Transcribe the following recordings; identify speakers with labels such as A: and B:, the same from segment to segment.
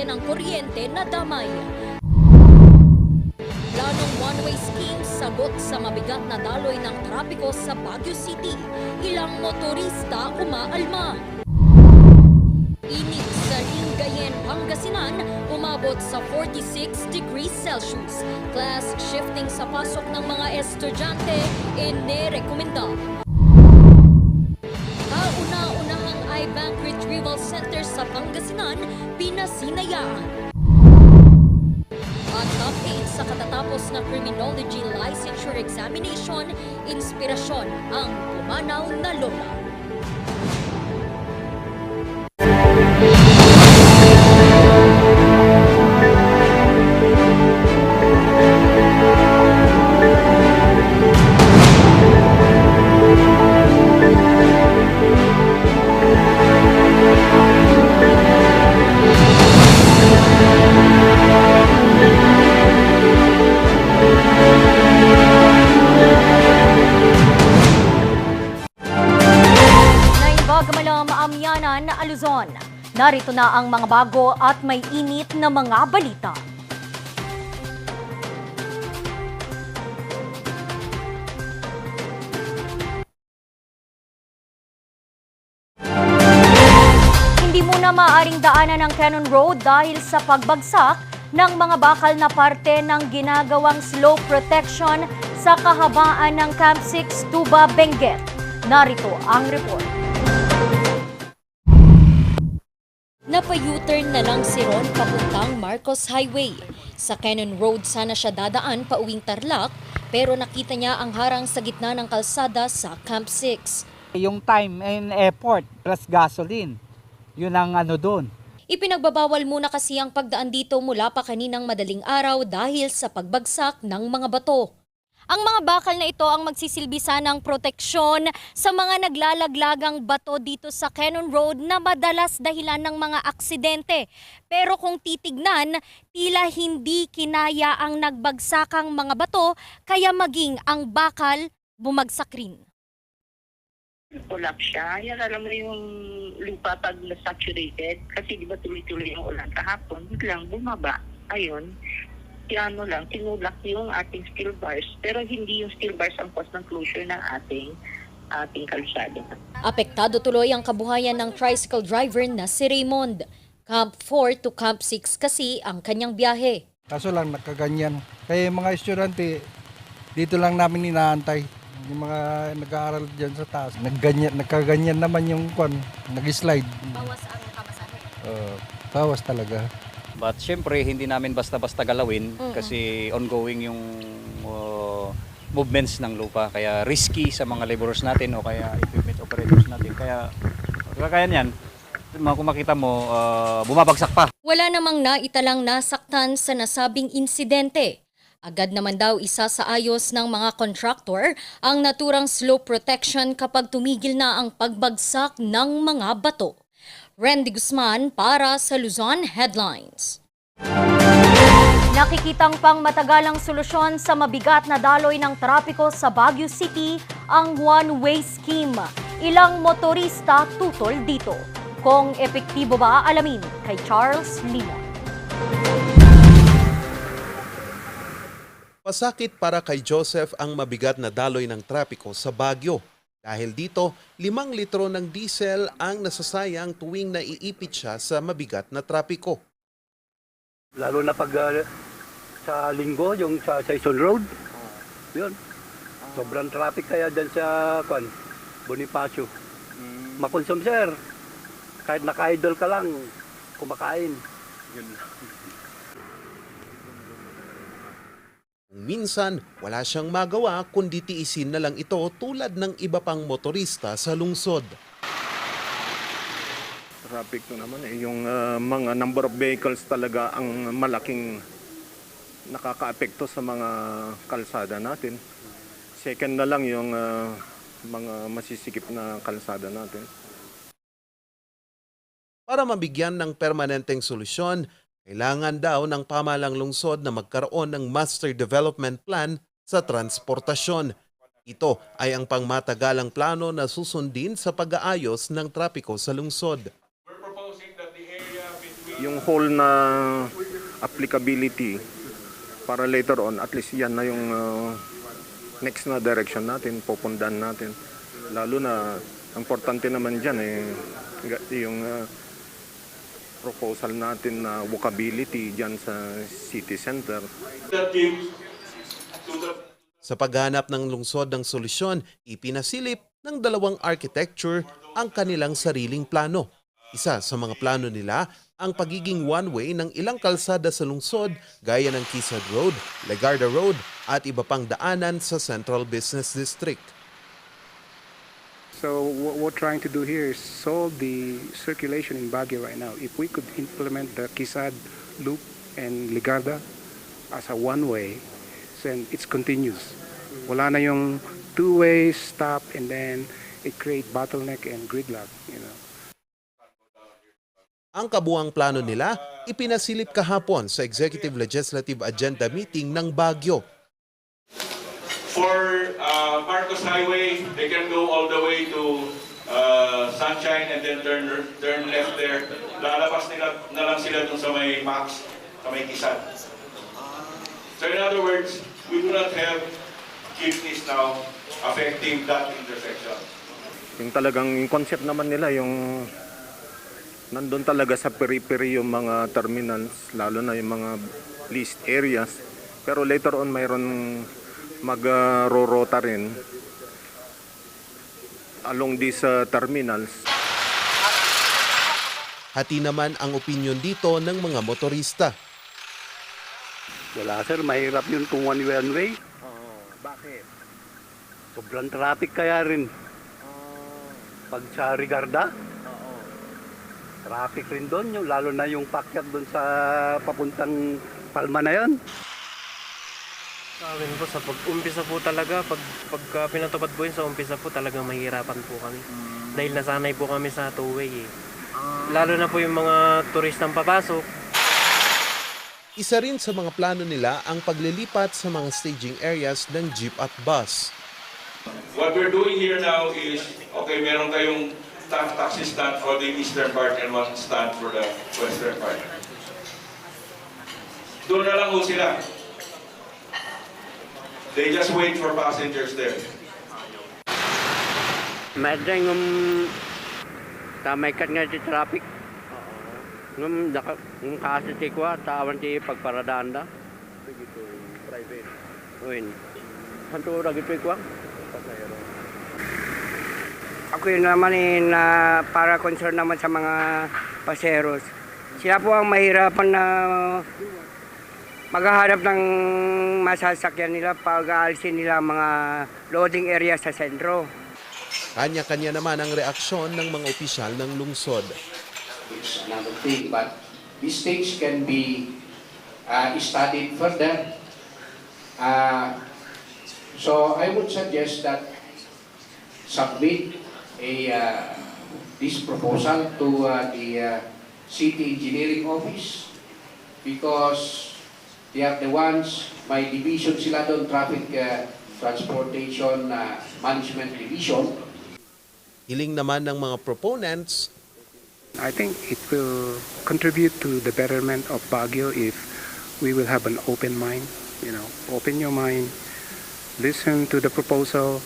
A: ng kuryente na damay. Planong one-way scheme sagot sa mabigat na daloy ng trapiko sa Baguio City. Ilang motorista umaalma. Init sa Lingayen, Pangasinan, umabot sa 46 degrees Celsius. Class shifting sa pasok ng mga estudyante, inirekomenda. Kauna-unahang iBank Retrieval Center sa Pangasinan, pinasinayaan. At top 8 sa katatapos na Criminology Licensure Examination, inspirasyon ang pumanaw na lola. Maamyanan, Luzon. Narito na ang mga bago at may init na mga balita. Hindi muna maaaring daanan ang Cannon Road dahil sa pagbagsak ng mga bakal na parte ng ginagawang slope protection sa kahabaan ng Camp 6 Tuba, Benguet. Narito ang report. Napa-U-turn na lang si Ron papuntang Marcos Highway. Sa Cannon Road sana siya dadaan pauwing Tarlac, pero nakita niya ang harang sa gitna ng kalsada sa Camp 6.
B: Yung time and effort plus gasoline, yun ang doon.
A: Ipinagbabawal muna kasi ang pagdaan dito mula pa kaninang madaling araw dahil sa pagbagsak ng mga bato. Ang mga bakal na ito ang magsisilbi ng proteksyon sa mga naglalaglagang bato dito sa Cannon Road na madalas dahilan ng mga aksidente. Pero kung titignan, tila hindi kinaya ang nagbagsakang mga bato kaya maging ang bakal bumagsak rin.
C: Ulap siya. Yan, alam mo yung lupa pag na-saturated. Kasi di ba tuloy-tuloy yung ulan kahapon, biglang bumaba. Ayun. Tinulak yung ating steel bars, pero hindi yung steel bars ang cause ng closure ng ating kalsada.
A: Apektado tuloy ang kabuhayan ng tricycle driver na si Raymond. Camp 4 to Camp 6 kasi ang kanyang biyahe.
D: Kaso lang nakaganyan. Kaya yung mga estudyante, dito lang namin inaantay. Yung mga nag-aaral dyan sa taas. Nagkaganyan naman yung nag-slide.
A: Bawas ang kamasahe?
D: Bawas talaga.
E: But syempre, hindi namin basta-basta galawin kasi ongoing yung movements ng lupa. Kaya risky sa mga laborers natin o kaya equipment operators natin. Kaya niyan, kung makita mo, bumabagsak pa.
A: Wala namang naitalang nasaktan sa nasabing insidente. Agad naman daw isa sa ayos ng mga contractor ang naturang slope protection kapag tumigil na ang pagbagsak ng mga bato. Randy Guzman para sa Luzon Headlines. Nakikitang pang matagalang solusyon sa mabigat na daloy ng trapiko sa Baguio City ang one-way scheme. Ilang motorista tutol dito. Kung epektibo ba, alamin kay Charles Limon.
F: Pasakit para kay Joseph ang mabigat na daloy ng trapiko sa Baguio. Dahil dito, 5 litro ng diesel ang nasasayang tuwing naiipit siya sa mabigat na trapiko.
G: Lalo na pag sa linggo, yung sa Saison Road, yun. Sobrang traffic kaya dyan sa Bonifacio. Makonsum, sir. Kahit naka-idle ka lang, kumakain. Yun.
F: Minsan, wala siyang magawa kundi tiisin na lang ito tulad ng iba pang motorista sa lungsod.
H: Traffic to naman yung mga number of vehicles talaga ang malaking nakakaapekto sa mga kalsada natin. Second na lang yung mga masisikip na kalsada natin.
F: Para mabigyan ng permanenteng solusyon, kailangan daw ng pamahalang lungsod na magkaroon ng Master Development Plan sa transportasyon. Ito ay ang pangmatagalang plano na susundin sa pag-aayos ng trapiko sa lungsod.
H: yung whole na applicability para later on, at least yan na yung next na direction natin, pupundan natin. Lalo na, importante naman dyan yung proposal natin na walkability dyan sa city center.
F: Sa paghanap ng lungsod ng solusyon, ipinasilip ng dalawang architecture ang kanilang sariling plano. Isa sa mga plano nila ang pagiging one-way ng ilang kalsada sa lungsod gaya ng Quezon Road, Legarda Road at iba pang daanan sa Central Business District.
I: So what we're trying to do here is solve the circulation in Baguio right now. If we could implement the Quezon Loop and Legarda as a one-way, then it's continuous. Wala na yung two-way stop and then it create bottleneck and gridlock, you know.
F: Ang kabuang plano nila, ipinasilip kahapon sa Executive Legislative Agenda Meeting ng Baguio.
J: For Marcos Highway, they can go all the way to Sunshine and then turn left there. Lalabas nila na lang sila dun sa may Max, sa may Quezon. So in other words, we do not have jeepneys now affecting that intersection.
H: Yung talagang yung concept naman nila, yung nandun talaga sa periphery yung mga terminals, lalo na yung mga leased areas. Pero later on, mayroon mag-rorota rin along these terminals.
F: Hati naman ang opinyon dito ng mga motorista.
G: Wala sir, mahirap yun kung one way.
H: Bakit?
G: Sobrang traffic kaya rin. Pag sa Rigarda, traffic rin doon, lalo na yung pakyat doon sa papuntang Palma na yan.
K: Sa amin po, sa pag-umpisa po talaga, pagka pinatupad po yun sa umpisa po, talagang mahirapan po kami. Dahil nasanay po kami sa two-way eh. Lalo na po yung mga turistang papasok.
F: Isa rin sa mga plano nila ang paglilipat sa mga staging areas ng jeep at bus.
J: What we're doing here now is, okay, meron kayong taxi stand for the eastern part and one stand for the western part. Doon na lang ho sila. They just wait for passengers there.
G: Madang tamay kat nga si traffic. Ngam kasi tikwa tawan ti pagparadaan da.
H: Ito private.
G: Uin. Hanto ra gito ikwa.
L: Ako yun naman na para concern naman sa mga paseros. Sila po ang mahirapan na maghahanap ng masasakyan nila pag aalisin nila mga loading area sa sentro.
F: Kanya-kanya naman ang reaksyon ng mga opisyal ng lungsod.
M: It's another thing, but these things can be studied further. So I would suggest that submit this proposal to the City Engineering Office because they are the ones, may division sila doon, Traffic Transportation Management Division.
F: Hiling naman ng mga proponents,
I: I think it will contribute to the betterment of Baguio if we will have an open mind, you know, open your mind, listen to the proposal,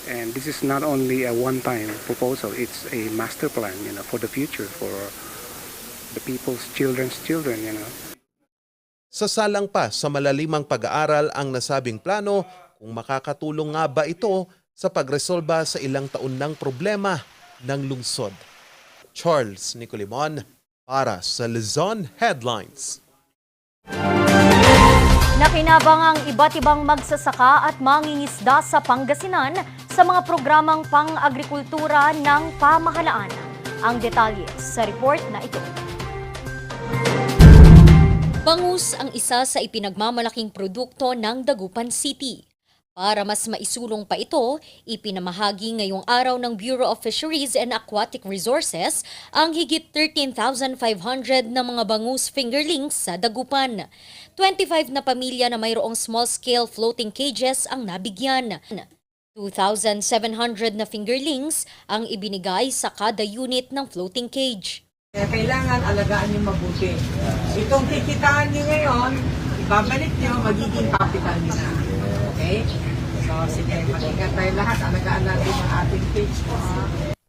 I: and this is not only a one-time proposal, it's a master plan, you know, for the future, for the people's children's children, you know.
F: sasalang pa sa malalimang pag-aaral ang nasabing plano kung makakatulong nga ba ito sa pagresolba sa ilang taon ng problema ng lungsod. Charles Nicolimon para sa Luzon Headlines.
A: Nakinabang ang iba't ibang magsasaka at mangingisda sa Pangasinan sa mga programang pang-agrikultura ng pamahalaan. Ang detalye sa report na ito. Bangus ang isa sa ipinagmamalaking produkto ng Dagupan City. Para mas maisulong pa ito, ipinamahagi ngayong araw ng Bureau of Fisheries and Aquatic Resources ang higit 13,500 na mga bangus fingerlings sa Dagupan. 25 na pamilya na mayroong small-scale floating cages ang nabigyan. 2,700 na fingerlings ang ibinigay sa kada unit ng floating cage.
N: Kaya kailangan alagaan nyo mabuti. Itong kikitaan nyo ngayon, ibabalik nyo, magiging capital nyo na. Okay? So, sige, mag-ingat tayo lahat. Alagaan natin ang ating fish.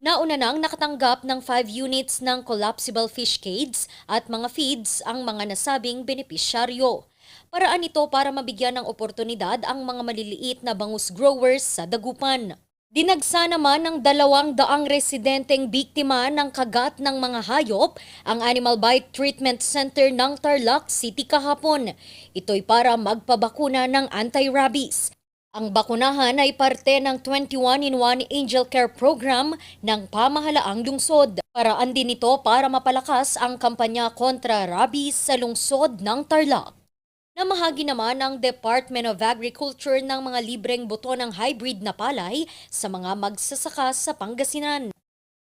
A: Nauna nang nakatanggap ng 5 units ng collapsible fish cage at mga feeds ang mga nasabing benepisyaryo. Paraan ito para mabigyan ng oportunidad ang mga maliliit na bangus growers sa Dagupan. Dinagsa naman ng 200 residenteng biktima ng kagat ng mga hayop ang Animal Bite Treatment Center ng Tarlac City kahapon. Ito'y para magpabakuna ng anti-rabies. Ang bakunahan ay parte ng 21-in-1 Angel Care Program ng pamahalaang lungsod. Paraan din ito para mapalakas ang kampanya kontra rabies sa lungsod ng Tarlac. Namahagi naman ng Department of Agriculture ng mga libreng buto ng hybrid na palay sa mga magsasaka sa Pangasinan.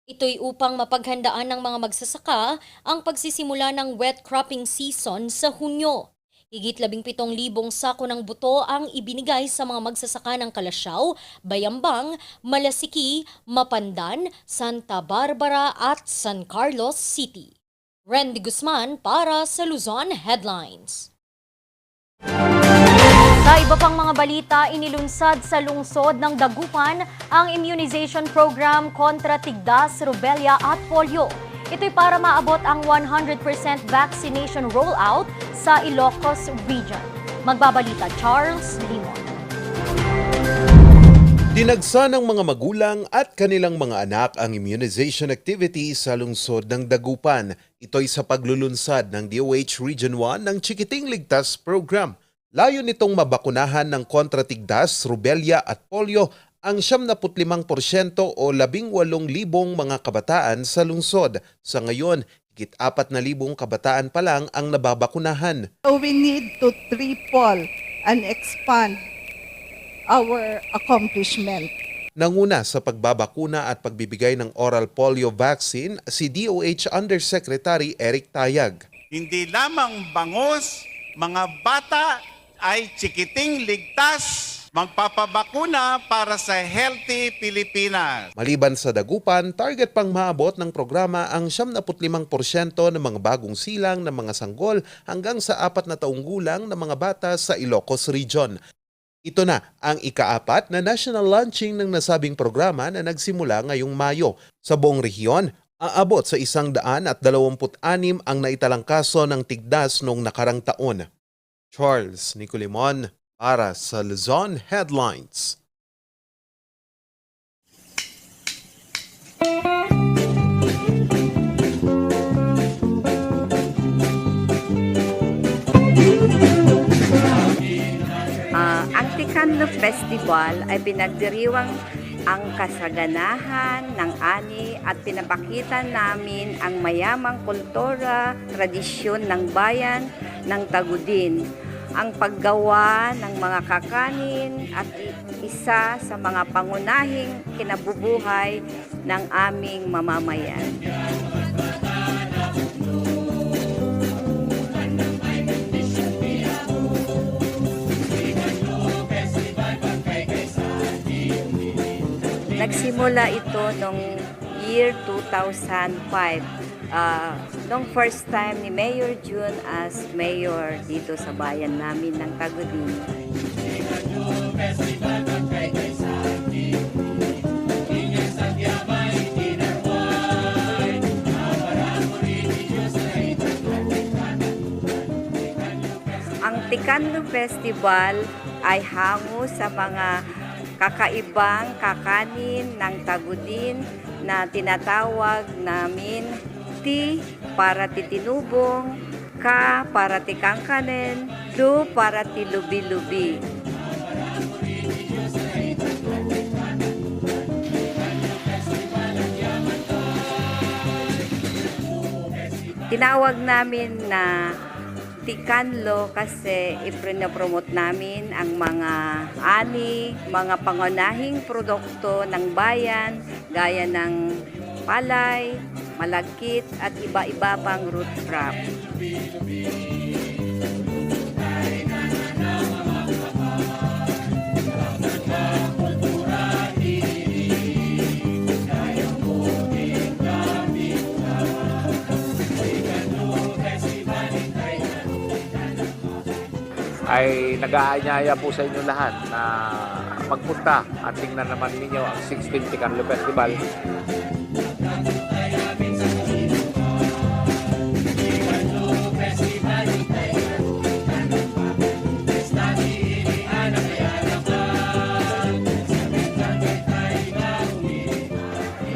A: Ito'y upang mapaghandaan ng mga magsasaka ang pagsisimula ng wet cropping season sa Hunyo. Higit 17,000 sako ng buto ang ibinigay sa mga magsasaka ng Kalasyaw, Bayambang, Malasiki, Mapandan, Santa Barbara at San Carlos City. Randy Guzman para sa Luzon Headlines. Sa iba pang mga balita, inilunsad sa lungsod ng Dagupan ang immunization program kontra tigdas, rubella at polio. Ito'y para maabot ang 100% vaccination rollout sa Ilocos Region. Magbabalita Charles Limon.
F: Dinagsa ng mga magulang at kanilang mga anak ang immunization activity sa lungsod ng Dagupan. Ito'y sa paglulunsad ng DOH Region 1 ng Chikiting Ligtas Program. Layo nitong mabakunahan ng kontratigdas, rubella at polio ang 75% o 18,000 mga kabataan sa lungsod. Sa ngayon, higit 4,000 kabataan pa lang ang nababakunahan.
O: So we need to triple and expand our accomplishment.
F: Nanguna sa pagbabakuna at pagbibigay ng oral polio vaccine si DOH Undersecretary Eric Tayag.
P: Hindi lamang bangus, mga bata ay chikiting ligtas, magpapabakuna para sa healthy Pilipinas.
F: Maliban sa Dagupan, target pang maabot ng programa ang 75% ng mga bagong silang ng mga sanggol hanggang sa 4 na taong gulang ng mga bata sa Ilocos Region. Ito na ang ika-4 na national launching ng nasabing programa na nagsimula ngayong Mayo. Sa buong rehiyon, aabot sa 126 ang naitalang kaso ng tigdas noong nakarang taon. Charles Nicolimon para sa Luzon Headlines.
Q: Ang Ticanlo Festival ay pinagdiriwang ang kasaganahan ng ani at pinapakita namin ang mayamang kultura, tradisyon ng bayan ng Tagudin. Ang paggawa ng mga kakanin at isa sa mga pangunahing kinabubuhay ng aming mamamayan. Nagsimula ito noong year 2005. Nung first time ni Mayor June as mayor dito sa bayan namin ng Tagudin. Ang Ticanlo Festival ay hango sa mga kakaibang kakanin ng Tagudin na tinatawag namin Ti para titinubong, Ka para tikangkanen, Lu para tilubi-lubi. Tinawag namin na Ticanlo kasi ipromote namin ang mga ani, mga pangunahing produkto ng bayan gaya ng palay, malagkit at iba-iba pang root crop.
R: ay nag-aanyaya po sa inyo lahat na magpunta at tingnan naman ninyo ang 16th Carlo Festival.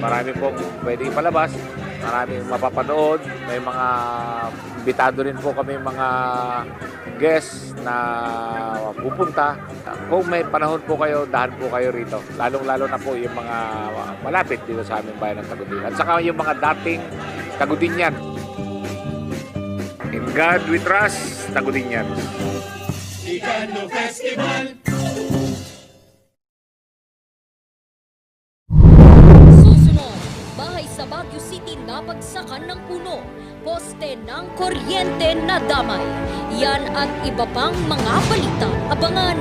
R: Marami pong pwede ipalabas, marami mapapanood, may mga imbitado rin po kami mga guests na pupunta. Kung may panahon po kayo, dahan po kayo rito. Lalong-lalo na po yung mga malapit dito sa aming bayan ng Tagudin. At saka yung mga dating Tagudinyan. In God we trust, Tagudinyan.
S: Iganlo Festival.
A: Bahay sa Baguio City napagsakan ng puno, poste ng kuryente na damay. Yan at iba pang mga balita. Abangan!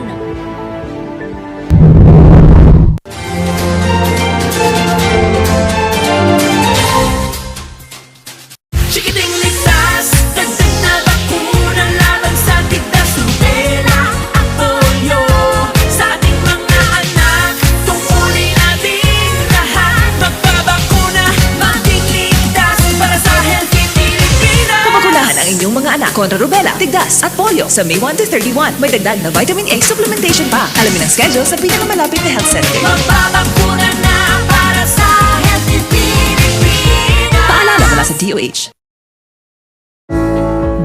S: Chikiting ligtas, dagdag na bakuna laban sa tigdas, rubela at polio. Sa ating mga anak, tungkulin natin lahat. Magpabakuna, maging ligtas para sa healthy Pilipinas.
T: Pabakunahan ang inyong mga anak kontra rubella, tigdas at polio sa May 1 to 31. May dagdag na vitamin A supplementation pa. Alamin ang schedule sa pinakamalapit na health center.
S: Magpabakuna na para sa healthy Pilipinas.
T: Paalala mula sa DOH.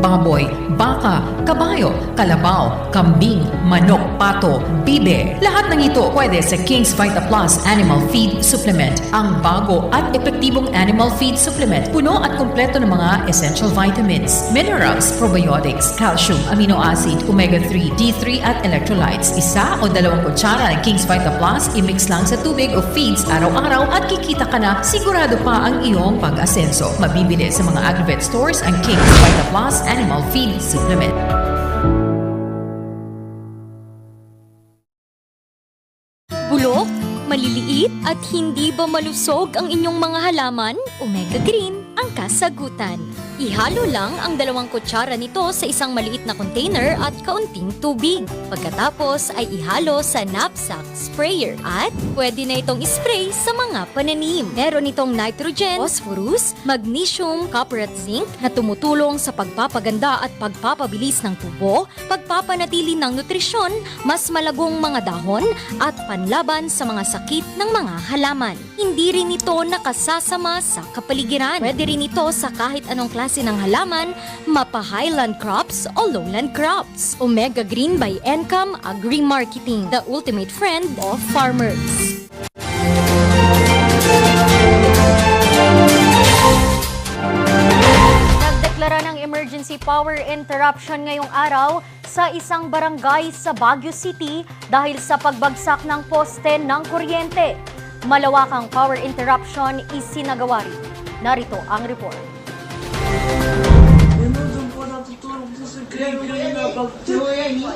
U: Baboy, baka, kabayo, kalabaw, kambing, manok, pato, bibe. Lahat ng ito pwede sa King's Vita Plus Animal Feed Supplement. Ang bago at epektibong animal feed supplement. Puno at kumpleto ng mga essential vitamins, minerals, probiotics, calcium, amino acid, omega-3, D3 at electrolytes. 1 o 2 kutsara ng King's Vita Plus, i-mix lang sa tubig o feeds araw-araw at kikita ka na sigurado pa ang iyong pag-asenso. Mabibili sa mga Agrovet stores ang King's Vita Plus Animal Feed Supplement.
A: Bulok, maliliit at hindi ba malusog ang inyong mga halaman? Omega Green ang kasagutan. Ihalo lang ang 2 kutsara nito sa isang maliit na container at kaunting tubig. Pagkatapos ay ihalo sa knapsack sprayer at pwede na itong spray sa mga pananim. Meron itong nitrogen, phosphorus, magnesium, copper at zinc na tumutulong sa pagpapaganda at pagpapabilis ng tubo, pagpapanatili ng nutrisyon, mas malagong mga dahon at panlaban sa mga sakit ng mga halaman. Hindi rin ito nakasasama sa kapaligiran. Pwede rin ito sa kahit anong klase ng halaman, mapa-highland crops o lowland crops. Omega Green by Encam Agri-Marketing, the ultimate friend of farmers. Nagdeklara ng emergency power interruption ngayong araw sa isang barangay sa Baguio City dahil sa pagbagsak ng poste ng kuryente. Malawakang power interruption isinagawa rin. Narito ang report.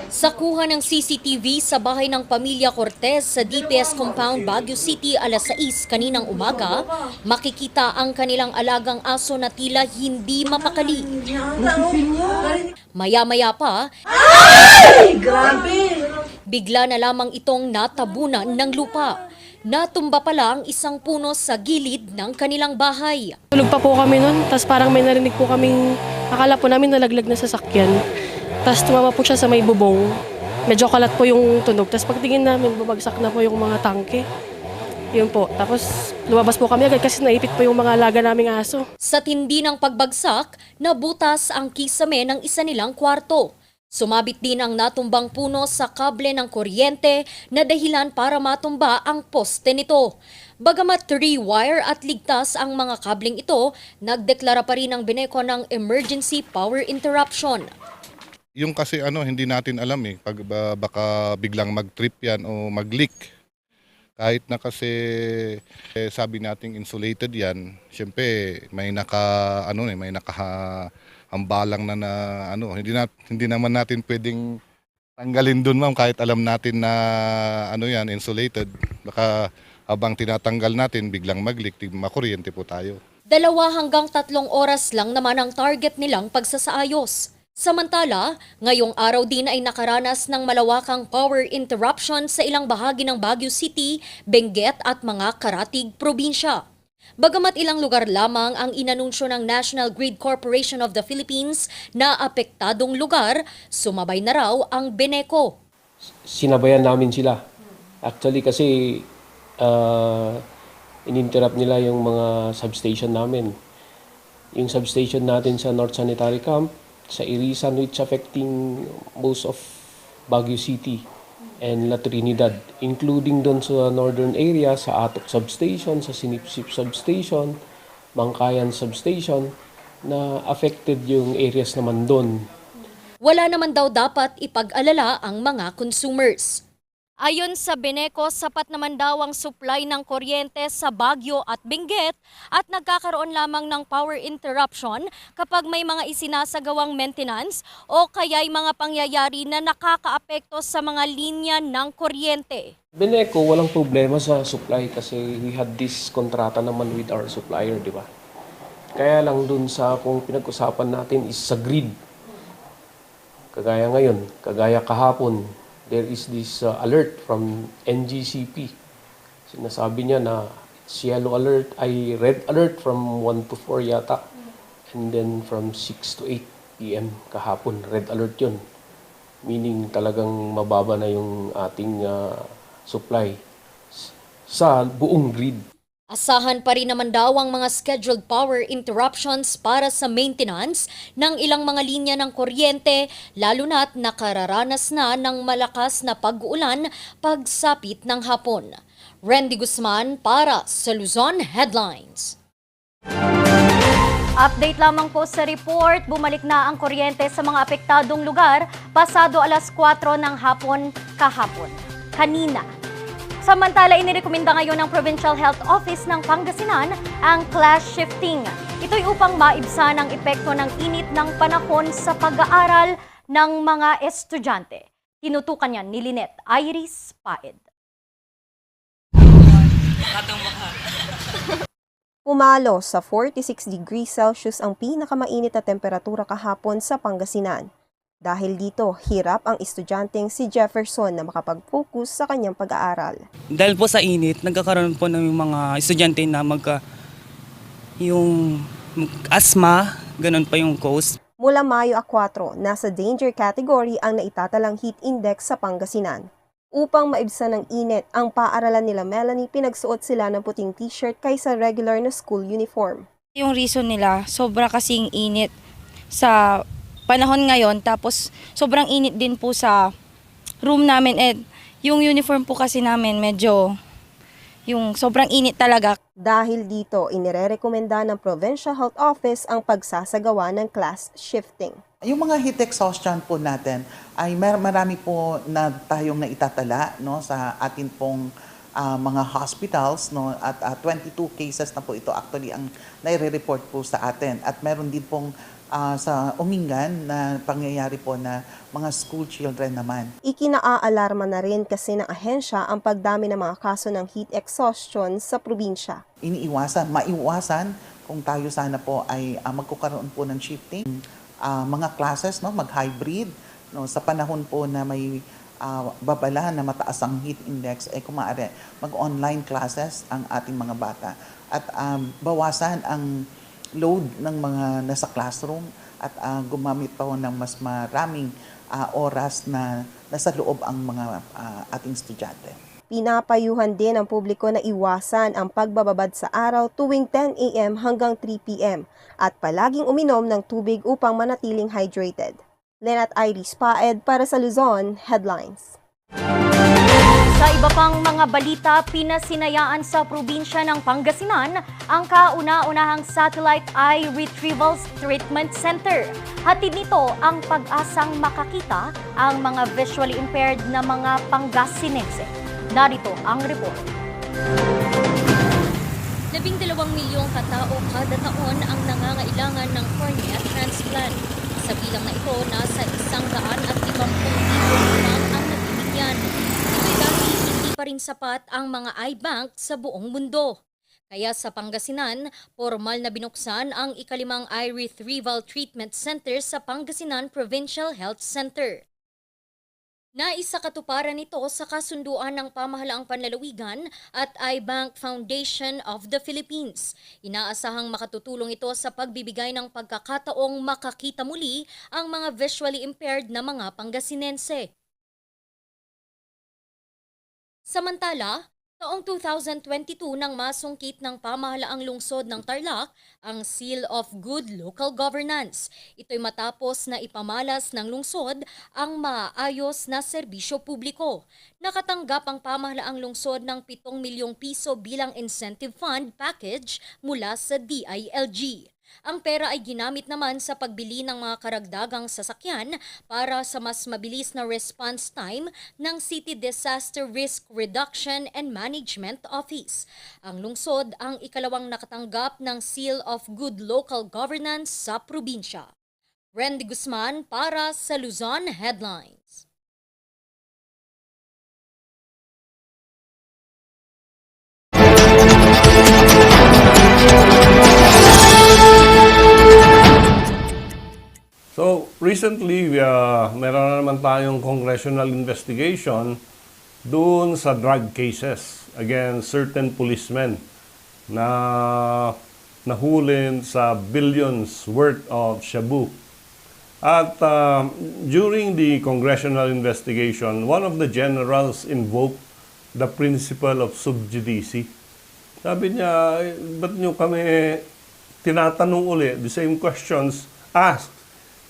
A: Sa kuha ng CCTV sa bahay ng pamilya Cortez sa DPS Compound, Baguio City alas 6 kaninang umaga, makikita ang kanilang alagang aso na tila hindi mapakali. Maya-maya pa, bigla na lamang itong natabunan ng lupa. Natumba pala ang isang puno sa gilid ng kanilang bahay.
V: Tulog pa po kami nun, tapos parang may narinig po kaming, akala po namin nalaglag na sasakyan. Tapos tumama po siya sa may bubong. Medyo kalat po yung tunog. Tapos pagtingin namin, babagsak na po yung mga tangke. Yun po. Tapos lumabas po kami agad kasi naipit po yung mga alaga naming aso.
A: Sa tindi ng pagbagsak, nabutas ang kisame ng isa nilang kwarto. Sumabit din ang natumbang puno sa kable ng kuryente na dahilan para matumba ang poste nito. Bagamat 3-wire at ligtas ang mga kabling ito, nagdeklara pa rin ang BINECO ng emergency power interruption.
W: Yung kasi hindi natin alam pag baka biglang mag-trip yan o mag-leak. Kahit na kasi sabi nating insulated yan, syempre may nakahambalang na hindi naman natin pwedeng tanggalin doon, ma'am, kahit alam natin na yan insulated. Baka habang tinatanggal natin biglang mag-leak, makuryente po tayo.
A: 2 hanggang 3 oras lang naman ang target nilang pagsasaayos. Samantala, ngayong araw din ay nakaranas ng malawakang power interruption sa ilang bahagi ng Baguio City, Benguet at mga karatig probinsya. Bagamat ilang lugar lamang ang inanunsyo ng National Grid Corporation of the Philippines na apektadong lugar, sumabay na raw ang Beneco.
B: Sinabayan namin sila. Actually kasi ininterrupt nila yung mga substation namin. Yung substation natin sa North Sanitary Camp, sa Irisan, which affecting most of Baguio City and La Trinidad, including doon sa northern area, sa Atok Substation, sa Sinipsip Substation, Mangkayan Substation, na affected yung areas naman doon.
A: Wala naman daw dapat ipag-alala ang mga consumers. Ayon sa Beneco, sapat naman daw ang supply ng kuryente sa Baguio at Benguet at nagkakaroon lamang ng power interruption kapag may mga isinasagawang maintenance o kaya'y mga pangyayari na nakakaapekto sa mga linya ng kuryente.
B: Beneco, walang problema sa supply kasi we had this kontrata naman with our supplier, di ba? Kaya lang dun sa kung pinag-usapan natin is sa grid. Kagaya ngayon, kagaya kahapon, there is this alert from NGCP. Sinasabi niya na yellow alert ay red alert from 1 to 4 yata. And then from 6 to 8 p.m. kahapon, red alert yun. Meaning talagang mababa na yung ating supply sa buong grid.
A: Asahan pa rin naman daw ang mga scheduled power interruptions para sa maintenance ng ilang mga linya ng kuryente, lalo na't nakararanas na ng malakas na pag-uulan pagsapit ng hapon. Randy Guzman para sa Luzon Headlines. Update lamang po sa report, bumalik na ang kuryente sa mga apektadong lugar pasado alas 4 ng hapon kahapon. Kanina. Samantala, inirekomenda ngayon ng Provincial Health Office ng Pangasinan ang class shifting. Ito'y upang maibsan ang epekto ng init ng panahon sa pag-aaral ng mga estudyante. Tinutukan yan ni Lynette Iris Paed.
C: Pumalo sa 46 degrees Celsius ang pinakamainit na temperatura kahapon sa Pangasinan. Dahil dito, hirap ang estudyanteng si Jefferson na makapag-focus sa kanyang pag-aaral.
D: Dahil po sa init, nagkakaroon po ng mga estudyante na yung asthma, ganun pa yung cause.
C: Mula Mayo 4, nasa danger category ang naitatalang heat index sa Pangasinan. Upang maibsan ng init, ang paaralan nila Melanie pinagsuot sila ng puting t-shirt kaysa regular na school uniform.
X: Yung reason nila, sobra kasing init sa panahon ngayon, tapos sobrang init din po sa room namin. Yung uniform po kasi namin medyo yung sobrang init talaga.
C: Dahil dito, inirerekomenda ng Provincial Health Office ang pagsasagawa ng class shifting.
Y: Yung mga heat exhaustion po natin ay marami po na tayong naitatala, no, sa atin pong mga hospitals, no, at 22 cases na po ito actually ang nai-report po sa atin. At meron din pong sa Umingan na pangyayari po na mga school children naman.
C: Ikinaalarma na rin kasi ng ahensya ang pagdami ng mga kaso ng heat exhaustion sa probinsya.
Y: Maiwasan kung tayo sana po ay magkukaroon po ng shifting, mga classes, no, mag-hybrid, no, sa panahon po na may babala na mataas ang heat index, kung maaari, mag-online classes ang ating mga bata at bawasan ang load ng mga nasa classroom at gumamit pa ng mas maraming oras na nasa loob ang mga ating estudyante.
C: Pinapayuhan din ang publiko na iwasan ang pagbababad sa araw tuwing 10 a.m. hanggang 3 p.m. at palaging uminom ng tubig upang manatiling hydrated. Lynette Iris Paed para sa Luzon Headlines. Sa iba pang mga balita, pinasinayaan sa probinsya ng Pangasinan ang kauna-unahang Satellite Eye Retrieval Treatment Center. Hatid nito ang pag-asang makakita ang mga visually impaired na mga Pangasinense. Narito ang report. 12 milyong katao kada taon ang nangangailangan ng cornea transplant. Sa bilang na ito, nasa 150 milyon ang nabibigyan. Ito'y dahil hindi pa rin sapat ang mga eye bank sa buong mundo.
A: Kaya sa Pangasinan, formal na binuksan ang ikalimang iRetrieval Treatment Center sa Pangasinan Provincial Health Center. Naisakatuparan ito sa kasunduan ng Pamahalaang Panlalawigan at iBank Foundation of the Philippines. Inaasahang makatutulong ito sa pagbibigay ng pagkakataong makakita muli ang mga visually impaired na mga Pangasinense. Samantala, taong 2022 nang masungkit ng pamahalaang lungsod ng Tarlac ang Seal of Good Local Governance. Ito'y matapos na ipamalas ng lungsod ang maayos na serbisyo publiko. Nakatanggap ang pamahalaang lungsod ng 7 milyong piso bilang incentive fund package mula sa DILG. Ang pera ay ginamit naman sa pagbili ng mga karagdagang sasakyan para sa mas mabilis na response time ng City Disaster Risk Reduction and Management Office. Ang lungsod ang ikalawang nakatanggap ng Seal of Good Local Governance sa probinsya. Randy Guzman para sa Luzon Headlines.
E: So, recently, meron na naman tayong congressional investigation doon sa drug cases against certain policemen na nahulin sa billions worth of shabu. At during the congressional investigation, one of the generals invoked the principle of sub judice. Sabi niya, ba't nyo kami tinatanong uli the same questions asked?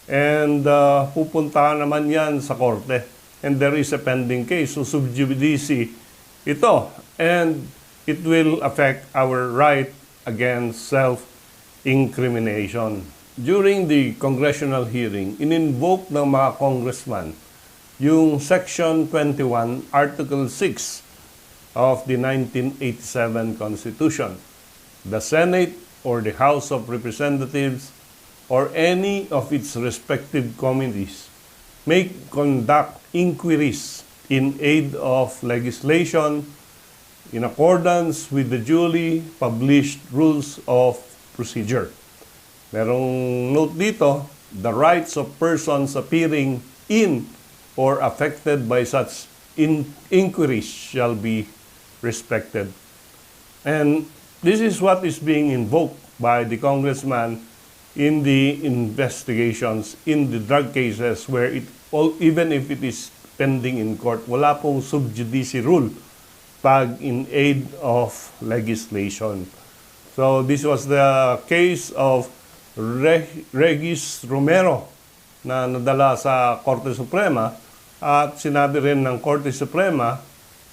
E: And pupunta naman yan sa korte. And there is a pending case. So sub judice ito. And it will affect our right against self-incrimination. During the congressional hearing, in-invoke ng mga congressman yung Section 21, Article 6 of the 1987 Constitution. The Senate or the House of Representatives or any of its respective committees may conduct inquiries in aid of legislation in accordance with the duly published rules of procedure. Merong note dito, the rights of persons appearing in or affected by such inquiries shall be respected. And this is what is being invoked by the congressman in the investigations in the drug cases where even if it is pending in court, wala pong sub judice rule pag in aid of legislation. So this was the case of Regis Romero na nadala sa Korte Suprema at sinabi rin ng Korte Suprema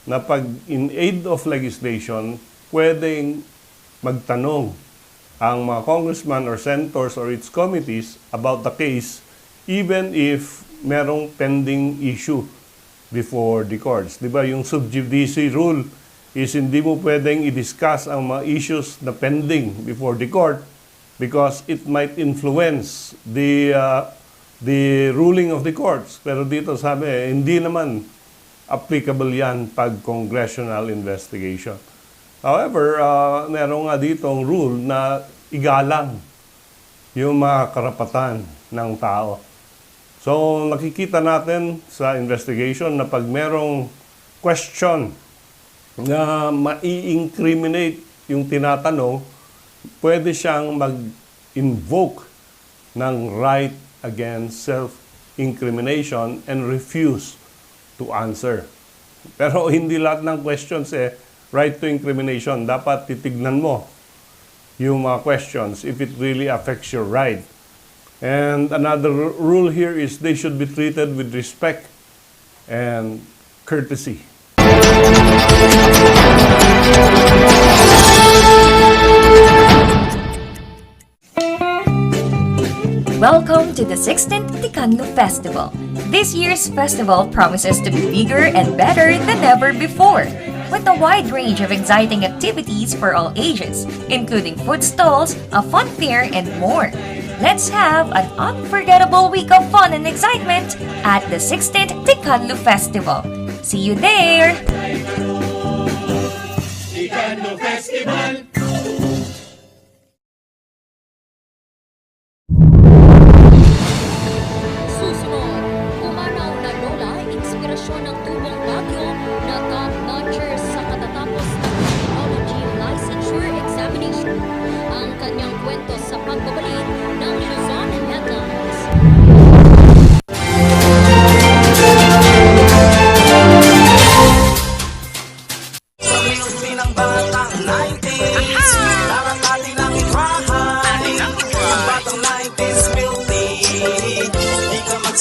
E: na pag in aid of legislation, pwedeng magtanong ang mga congressman or senators or its committees about the case even if merong pending issue before the courts. Diba yung sub judice rule is hindi mo pwedeng i-discuss ang mga issues na pending before the court because it might influence the ruling of the courts. Pero dito sabi, hindi naman applicable yan pag congressional investigation. However, meron nga ditong rule na igalang yung mga karapatan ng tao. So, nakikita natin sa investigation na pag merong question na mai-incriminate yung tinatanong, pwede siyang mag-invoke ng right against self-incrimination and refuse to answer. Pero hindi lahat ng questions right to incrimination. Dapat titignan mo yung mga questions if it really affects your right. And another rule here is they should be treated with respect and courtesy.
G: Welcome to the 16th Ticanlo Festival. This year's festival promises to be bigger and better than ever before, with a wide range of exciting activities for all ages, including food stalls, a fun fair, and more. Let's have an unforgettable week of fun and excitement at the 16th Ticanlo Festival. See you there!
S: Ticanlo Festival.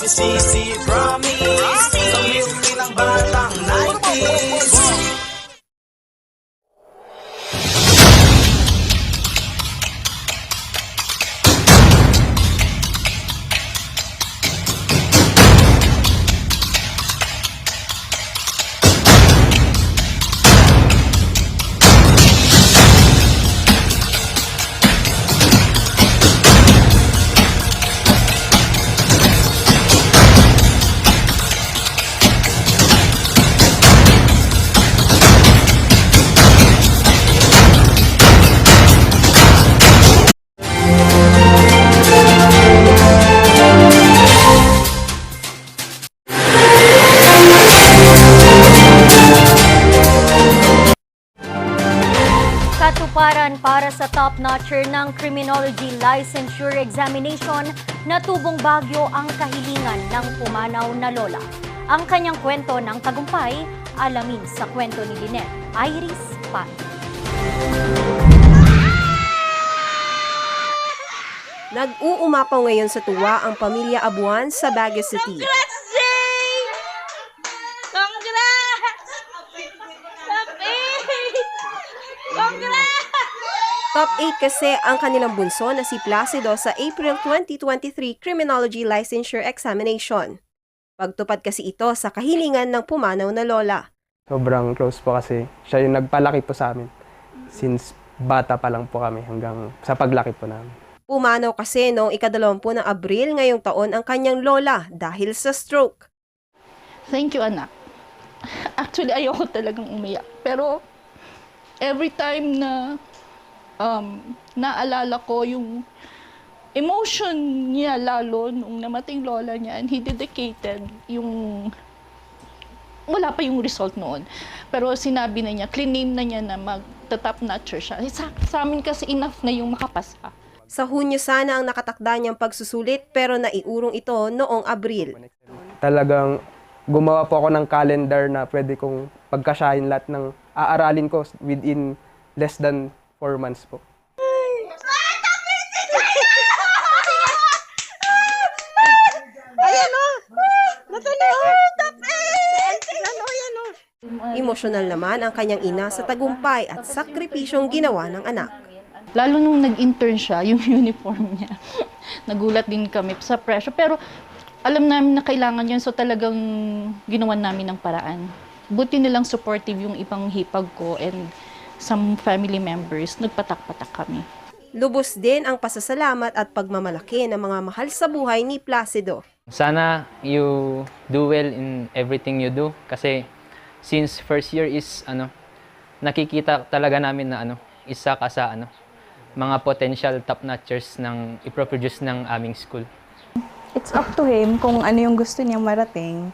S: magsisisi, promise. Sa milky ng batang 90s.
A: Katuparan para sa top-notcher ng Criminology Licensure Examination na Tubong Baguio ang kahilingan ng pumanaw na lola. Ang kanyang kwento ng tagumpay, alamin sa kwento ni Lynette Iris Pan.
C: Nag-uumapaw ngayon sa tuwa ang pamilya Abuan sa Baguio City. Top 8 kasi ang kanilang bunso na si Placido sa April 2023 Criminology Licensure Examination. Pagtupad kasi ito sa kahilingan ng pumanaw na lola.
H: Sobrang close po kasi siya yung nagpalaki po sa amin. Since bata pa lang po kami hanggang sa paglaki po namin.
C: Pumanaw kasi noong ika-20 ng Abril ngayong taon ang kanyang lola dahil sa stroke.
J: Thank you, anak. Actually, ayoko talagang umiyak. Pero every time na naalala ko yung emotion niya lalo nung namating lola niya and he dedicated yung wala pa yung result noon. Pero sinabi na niya, claim na niya na mag-top notcher siya. Sa amin kasi enough na yung makapasa.
C: Sa Hunyo sana ang nakatakda niyang pagsusulit pero naiurong ito noong Abril.
H: Talagang gumawa po ako ng calendar na pwede kong pagkasyahin lahat ng aaralin ko within less than 4 months po.
C: Ayan o! Emosyonal naman ang kanyang ina sa tagumpay at sakripisyong ginawa ng anak.
J: Lalo nung nag-intern siya, yung uniform niya. Nagulat din kami sa pressure. Pero alam namin na kailangan yun, so talagang ginawan namin ng paraan. Buti nilang supportive yung ibang hipag ko and some family members, nagpatak-patak kami.
C: Lubos din ang pasasalamat at pagmamalaki ng mga mahal sa buhay ni Placido.
K: Sana you do well in everything you do kasi since first year is nakikita talaga namin na isa ka sa mga potential top notchers ng iproproduce ng aming school.
L: It's up to him kung ano yung gusto niyang marating.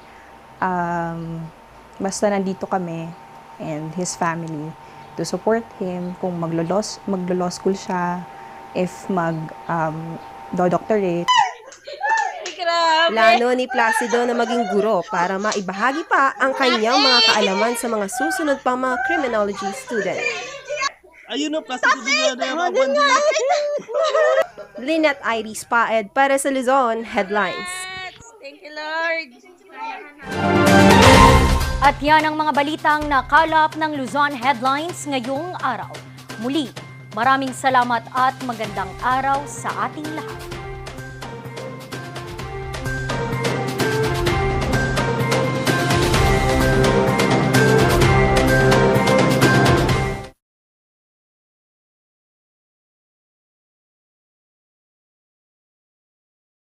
L: Basta nandito kami and his family to support him kung maglo-law school siya, if mag-doctorate.
C: Plano ni Placido na maging guro para maibahagi pa ang kanyang mga kaalaman sa mga susunod pang mga criminology student.
M: Ayun o, Placido din na
C: Lynette Iris Paed para sa Luzon Headlines.
A: Thank you, Lord. At yan ang mga balitang nakalap ng Luzon Headlines ngayong araw. Muli, maraming salamat at magandang araw sa ating lahat.